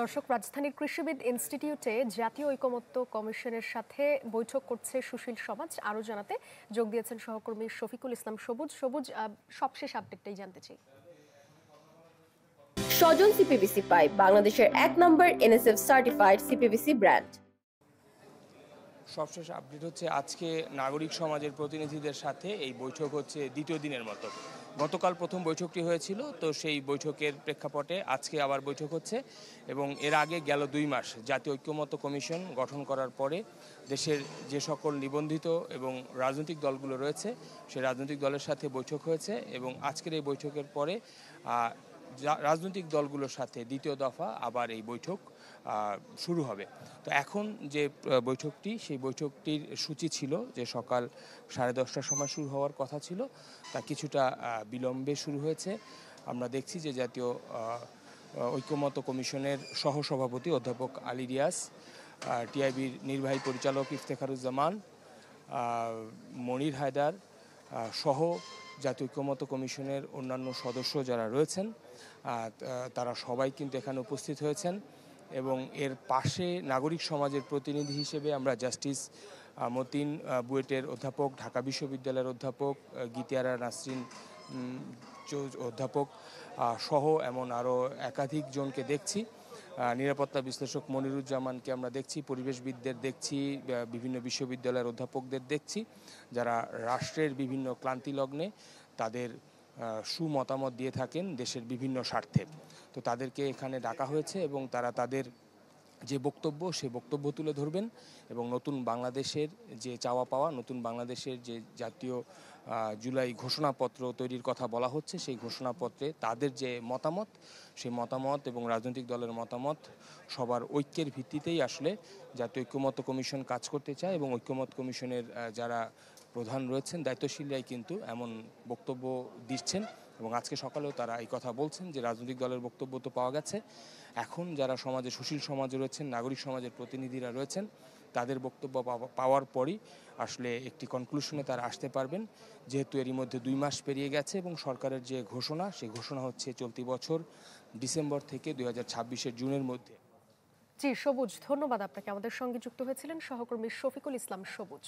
দর্শক, রাজধানীর কৃষিবিদ ইনস্টিটিউটে জাতীয় ঐকমত্য কমিশনের সাথে বৈঠক করছে সুশীল সমাজ। আরো জানাতে যোগ দিয়েছেন সহকর্মী শফিকুল ইসলাম সবুজ। সবশেষ আপডেটটাই জানতে চাই। স্বজন সিপিভিসি পাইপ বাংলাদেশের 1 নম্বর এনএসএফ সার্টিফাইড সিপিভিসি ব্র্যান্ড। সবশেষ আপডেট হচ্ছে আজকে নাগরিক সমাজের প্রতিনিধিদের সাথে এই বৈঠক হচ্ছে দ্বিতীয় দিনের মতো। গতকাল প্রথম বৈঠকটি হয়েছিল, তো সেই বৈঠকের প্রেক্ষাপটে আজকে আবার বৈঠক হচ্ছে এবং এর আগে গেল 2 মাস জাতীয় ঐক্যমত্য কমিশন গঠন করার পরে দেশের যে সকল নিবন্ধিত এবং রাজনৈতিক দলগুলো রয়েছে সেই রাজনৈতিক দলের সাথে বৈঠক হয়েছে এবং আজকের এই বৈঠকের পরে রাজনৈতিক দলগুলোর সাথে দ্বিতীয় দফা আবার এই বৈঠক শুরু হবে। তো এখন যে বৈঠকটি, সেই বৈঠকটির সূচি ছিল যে সকাল 10:30টার সময় শুরু হওয়ার কথা ছিল, তা কিছুটা বিলম্বে শুরু হয়েছে। আমরা দেখছি যে জাতীয় ঐক্যমত্য কমিশনের সহসভাপতি অধ্যাপক আলী রিয়াজ, টিআইবির নির্বাহী পরিচালক ইফতেখারুজ্জামান, মনির হায়দার সহ জাতীয় ঐক্যমত্য কমিশনের অন্যান্য সদস্য যারা রয়েছেন তারা সবাই কিন্তু এখানে উপস্থিত হয়েছেন এবং এর পাশে নাগরিক সমাজের প্রতিনিধি হিসেবে আমরা জাস্টিস মতিন বুয়েটের অধ্যাপক, ঢাকা বিশ্ববিদ্যালয়ের অধ্যাপক গীতিয়ারা নাসরিন অধ্যাপক সহ এমন আরও একাধিক জনকে দেখছি। নিরাপত্তা বিশ্লেষক মনিরুজ্জামানকে আমরা দেখছি, পরিবেশবিদদের দেখছি, বিভিন্ন বিশ্ববিদ্যালয়ের অধ্যাপকদের দেখছি, যারা রাষ্ট্রের বিভিন্ন ক্লান্তি লগ্নে তাদের সুমতামত দিয়ে থাকেন দেশের বিভিন্ন স্বার্থে। তো তাদেরকে এখানে ডাকা হয়েছে এবং তারা তাদের যে বক্তব্য সেই বক্তব্য তুলে ধরবেন এবং নতুন বাংলাদেশের যে চাওয়া পাওয়া, নতুন বাংলাদেশের যে জাতীয় জুলাই ঘোষণাপত্র তৈরির কথা বলা হচ্ছে, সেই ঘোষণাপত্রে তাদের যে মতামত, সেই মতামত এবং রাজনৈতিক দলের মতামত সবার ঐক্যের ভিত্তিতেই আসলে জাতীয় ঐক্যমত্য কমিশন কাজ করতে চায় এবং ঐক্যমত্য কমিশনের যারা প্রধান রয়েছেন, দায়িত্বশীলরাই কিন্তু এমন বক্তব্য দিচ্ছেন এবং আজকে সকালেও তারা এই কথা বলছেন যে রাজনৈতিক দলের বক্তব্য তো পাওয়া গেছে, এখন যারা সমাজে সুশীল সমাজে রয়েছেন, নাগরিক সমাজের প্রতিনিধিরা রয়েছেন, তাদের বক্তব্য পাওয়ার পরই আসলে একটি কনক্লুশনে তারা আসতে পারবেন, যেহেতু এরই মধ্যে 2 মাস পেরিয়ে গেছে এবং সরকারের যে ঘোষণা, সেই ঘোষণা হচ্ছে চলতি বছর ডিসেম্বর থেকে 2026-এর জুনের মধ্যে। জি সবুজ, ধন্যবাদ আপনাকে। আমাদের সঙ্গে যুক্ত হয়েছিলেন সহকর্মী শফিকুল ইসলাম সবুজ।